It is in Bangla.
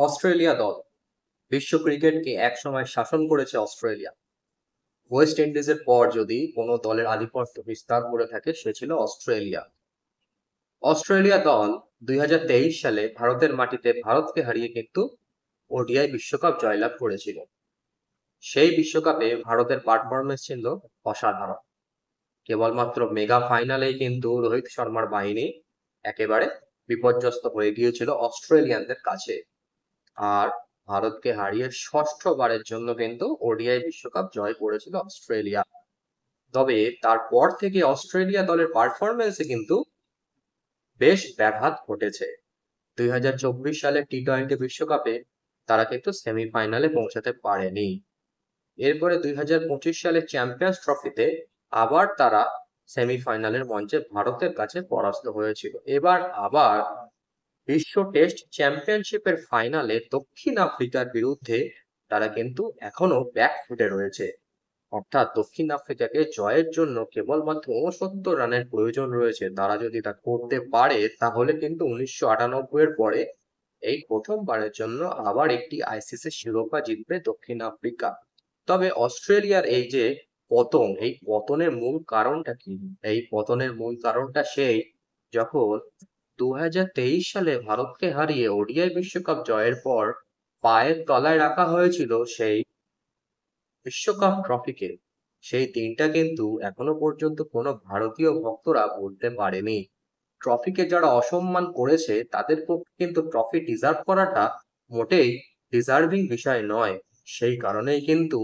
অস্ট্রেলিয়া দল বিশ্ব ক্রিকেটকে একসময় শাসন করেছে অস্ট্রেলিয়া। ওয়েস্ট ইন্ডিজের পর যদি কোনো দলের আধিপত্য বিস্তার করে থাকে সে ছিল অস্ট্রেলিয়া। অস্ট্রেলিয়া দল 2023 সালে ভারতের মাটিতে ভারতকে হারিয়ে কিন্তু ওডিআই বিশ্বকাপ জয়লাভ করেছিল। সেই বিশ্বকাপে ভারতের পারফরমেন্স ছিল অসাধারণ। কেবলমাত্র মেগা ফাইনালেই কিন্তু রোহিত শর্মার বাহিনী একেবারে বিপর্যস্ত হয়ে গিয়েছিল অস্ট্রেলিয়ানদের কাছে। আর ভারতকে হারিয়ে ষষ্ঠবারের জন্য কিন্তু ওডিআই বিশ্বকাপ জয় করেছিল অস্ট্রেলিয়া। তবে তারপর থেকে অস্ট্রেলিয়া দলের পারফরমেন্সে কিন্তু বেশ ব্যাঘাত ঘটেছে। 2024 সালে টি-20 বিশ্বকাপে তারা কিন্তু সেমিফাইনালে পৌঁছাতে পারেনি। এরপরে 2025 সালে চ্যাম্পিয়ন্স ট্রফিতে আবার তারা সেমিফাইনালের মঞ্চে ভারতের কাছে পরাস্ত হয়েছিল। এবার আবার বিশ্ব টেস্ট চ্যাম্পিয়নশিপের ফাইনালে দক্ষিণ আফ্রিকার বিরুদ্ধে তারা কিন্তু এখনো ব্যাকফুটে রয়েছে। অর্থাৎ দক্ষিণ আফ্রিকাকে জয়ের জন্য কেবলমাত্র 69 রানের প্রয়োজন রয়েছে। তারা যদি তা করতে পারে তাহলে কিন্তু 1998 এর পরে এই প্রথমবারের জন্য আবার একটি আইসিসি শিরোপা জিতবে দক্ষিণ আফ্রিকা। তবে অস্ট্রেলিয়ার এই যে পতন, এই পতনের মূল কারণটা কি? এই পতনের মূল কারণটা সেই, যখন 2023 সালে ভারতকে হারিয়ে ওডিআই বিশ্বকাপ জয়ের পর পায়ের তলায় রাখা হয়েছিল সেই বিশ্বকাপ ট্রফিকে। সেই দিনটা কিন্তু এখনো পর্যন্ত কোনো ভারতীয় ভক্তরা ভুলতে পারেনি। ট্রফিকে যারা অসম্মান করেছে তাদের পক্ষে কিন্তু ট্রফি ডিজার্ভ করাটা মোটেই ডিজার্ভিং বিষয় নয়। সেই কারণেই কিন্তু